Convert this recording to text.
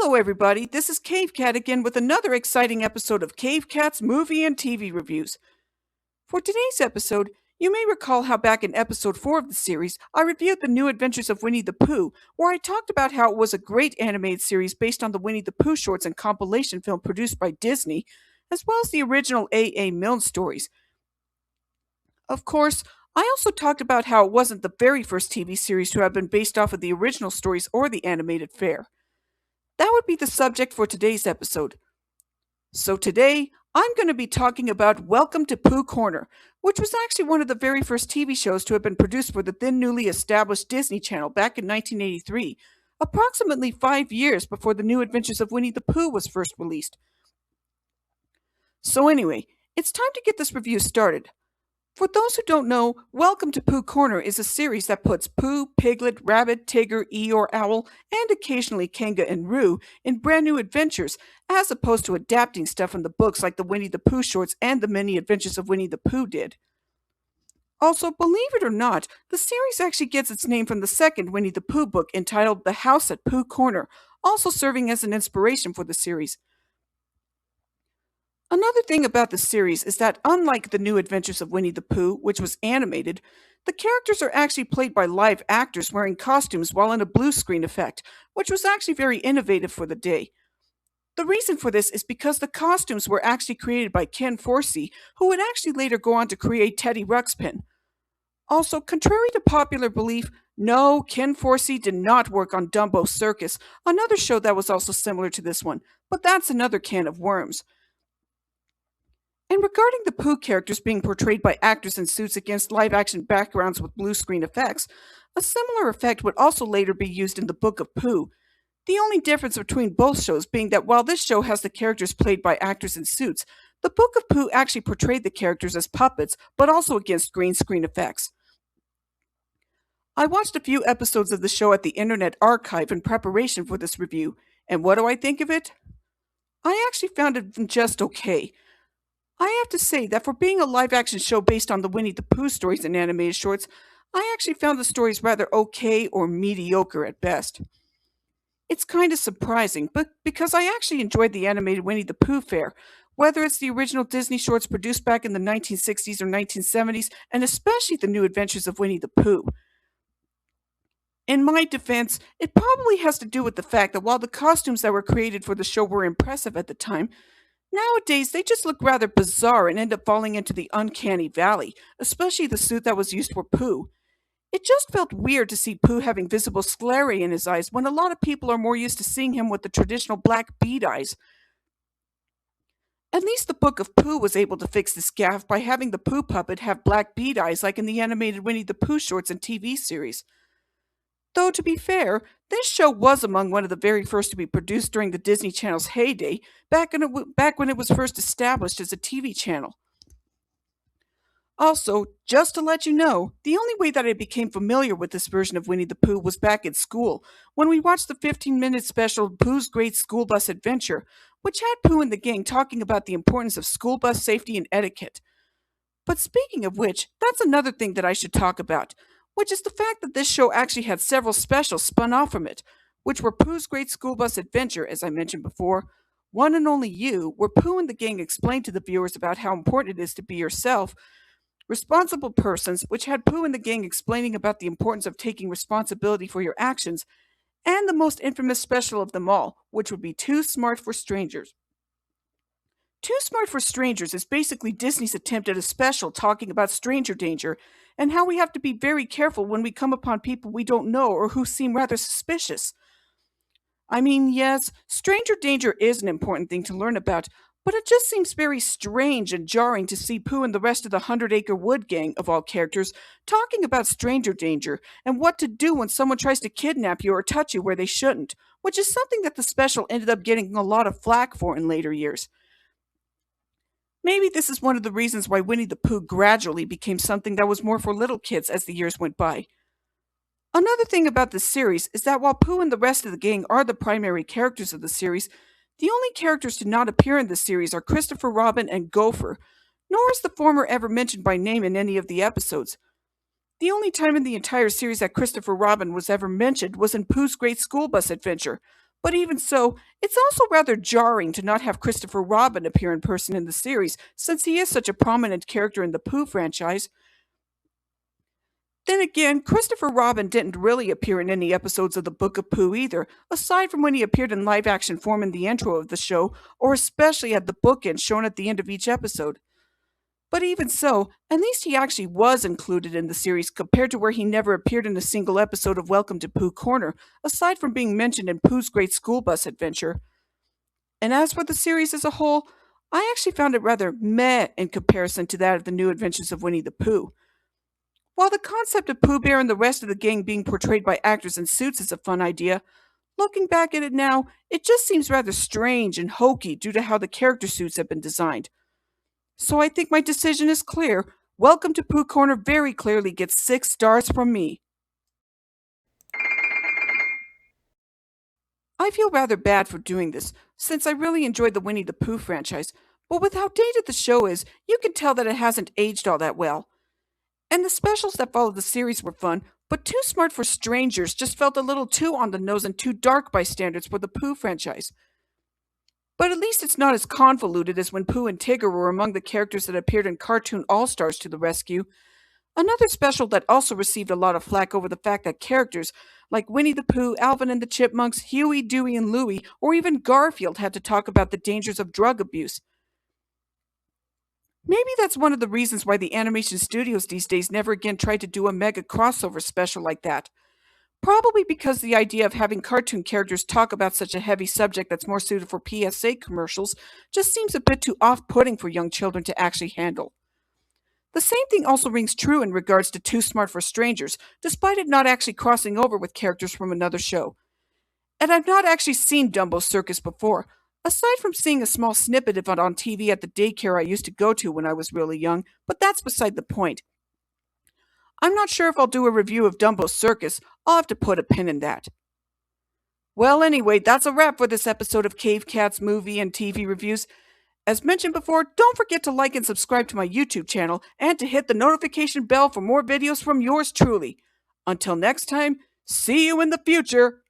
Hello, everybody. This is Cave Cat again with another exciting episode of Cave Cat's movie and TV reviews. For today's episode, you may recall how back in episode 4 of the series, I reviewed the New Adventures of Winnie the Pooh, where I talked about how it was a great animated series based on the Winnie the Pooh shorts and compilation film produced by Disney, as well as the original A.A. Milne stories. Of course, I also talked about how it wasn't the very first TV series to have been based off of the original stories or the animated fare. That would be the subject for today's episode. So today, I'm going to be talking about Welcome to Pooh Corner, which was actually one of the very first TV shows to have been produced for the then newly established Disney Channel back in 1983, approximately 5 years before the New Adventures of Winnie the Pooh was first released. So anyway, it's time to get this review started. For those who don't know, Welcome to Pooh Corner is a series that puts Pooh, Piglet, Rabbit, Tigger, Eeyore, Owl, and occasionally Kanga and Roo in brand new adventures, as opposed to adapting stuff from the books like the Winnie the Pooh shorts and the Many Adventures of Winnie the Pooh did. Also, believe it or not, the series actually gets its name from the second Winnie the Pooh book entitled The House at Pooh Corner, also serving as an inspiration for the series. Another thing about the series is that, unlike the New Adventures of Winnie the Pooh, which was animated, the characters are actually played by live actors wearing costumes while in a blue screen effect, which was actually very innovative for the day. The reason for this is because the costumes were actually created by Ken Forsey, who would actually later go on to create Teddy Ruxpin. Also, contrary to popular belief, no, Ken Forsey did not work on Dumbo Circus, another show that was also similar to this one, but that's another can of worms. And regarding the Pooh characters being portrayed by actors in suits against live-action backgrounds with blue screen effects, a similar effect would also later be used in the Book of Pooh. The only difference between both shows being that while this show has the characters played by actors in suits, the Book of Pooh actually portrayed the characters as puppets, but also against green screen effects. I watched a few episodes of the show at the Internet Archive in preparation for this review, and what do I think of it? I actually found it just okay. I have to say that for being a live-action show based on the Winnie the Pooh stories and animated shorts, I actually found the stories rather okay or mediocre at best. It's kind of surprising, but because I actually enjoyed the animated Winnie the Pooh fare, whether it's the original Disney shorts produced back in the 1960s or 1970s, and especially the New Adventures of Winnie the Pooh. In my defense, it probably has to do with the fact that while the costumes that were created for the show were impressive at the time, nowadays, they just look rather bizarre and end up falling into the Uncanny Valley, especially the suit that was used for Pooh. It just felt weird to see Pooh having visible sclerae in his eyes when a lot of people are more used to seeing him with the traditional black bead eyes. At least the Book of Pooh was able to fix this gaffe by having the Pooh puppet have black bead eyes like in the animated Winnie the Pooh shorts and TV series. Though, to be fair, this show was among one of the very first to be produced during the Disney Channel's heyday, back when it was first established as a TV channel. Also, just to let you know, the only way that I became familiar with this version of Winnie the Pooh was back at school, when we watched the 15-minute special Pooh's Great School Bus Adventure, which had Pooh and the gang talking about the importance of school bus safety and etiquette. But speaking of which, that's another thing that I should talk about, which is the fact that this show actually had several specials spun off from it, which were Pooh's Great School Bus Adventure, as I mentioned before, One and Only You, where Pooh and the gang explained to the viewers about how important it is to be yourself, Responsible Persons, which had Pooh and the gang explaining about the importance of taking responsibility for your actions, and the most infamous special of them all, which would be Too Smart for Strangers. Too Smart for Strangers is basically Disney's attempt at a special talking about stranger danger and how we have to be very careful when we come upon people we don't know or who seem rather suspicious. I mean, yes, stranger danger is an important thing to learn about, but it just seems very strange and jarring to see Pooh and the rest of the 100-Acre Wood gang, of all characters, talking about stranger danger and what to do when someone tries to kidnap you or touch you where they shouldn't, which is something that the special ended up getting a lot of flack for in later years. Maybe this is one of the reasons why Winnie the Pooh gradually became something that was more for little kids as the years went by. Another thing about this series is that while Pooh and the rest of the gang are the primary characters of the series, the only characters to not appear in the series are Christopher Robin and Gopher, nor is the former ever mentioned by name in any of the episodes. The only time in the entire series that Christopher Robin was ever mentioned was in Pooh's Great School Bus Adventure, But even so, it's also rather jarring to not have Christopher Robin appear in person in the series, since he is such a prominent character in the Pooh franchise. Then again, Christopher Robin didn't really appear in any episodes of the Book of Pooh either, aside from when he appeared in live action form in the intro of the show, or especially at the bookend shown at the end of each episode. But even so, at least he actually was included in the series compared to where he never appeared in a single episode of Welcome to Pooh Corner, aside from being mentioned in Pooh's Great School Bus Adventure. And as for the series as a whole, I actually found it rather meh in comparison to that of the New Adventures of Winnie the Pooh. While the concept of Pooh Bear and the rest of the gang being portrayed by actors in suits is a fun idea, looking back at it now, it just seems rather strange and hokey due to how the character suits have been designed. So I think my decision is clear. Welcome to Pooh Corner very clearly gets 6 stars from me. I feel rather bad for doing this, since I really enjoyed the Winnie the Pooh franchise, but with how dated the show is, you can tell that it hasn't aged all that well. And the specials that followed the series were fun, but Too Smart for Strangers just felt a little too on the nose and too dark by standards for the Pooh franchise. But at least it's not as convoluted as when Pooh and Tigger were among the characters that appeared in Cartoon All Stars to the rescue. Another special that also received a lot of flack over the fact that characters like Winnie the Pooh, Alvin and the Chipmunks, Huey, Dewey, and Louie, or even Garfield had to talk about the dangers of drug abuse. Maybe that's one of the reasons why the animation studios these days never again tried to do a mega crossover special like that. Probably because the idea of having cartoon characters talk about such a heavy subject that's more suited for PSA commercials just seems a bit too off putting for young children to actually handle. The same thing also rings true in regards to Too Smart for Strangers, despite it not actually crossing over with characters from another show. And I've not actually seen Dumbo's Circus before, aside from seeing a small snippet of it on TV at the daycare I used to go to when I was really young, but that's beside the point. I'm not sure if I'll do a review of Dumbo's Circus. I'll have to put a pin in that. Well, anyway, that's a wrap for this episode of Cave Cat's movie and TV reviews. As mentioned before, don't forget to like and subscribe to my YouTube channel and to hit the notification bell for more videos from yours truly. Until next time, see you in the future!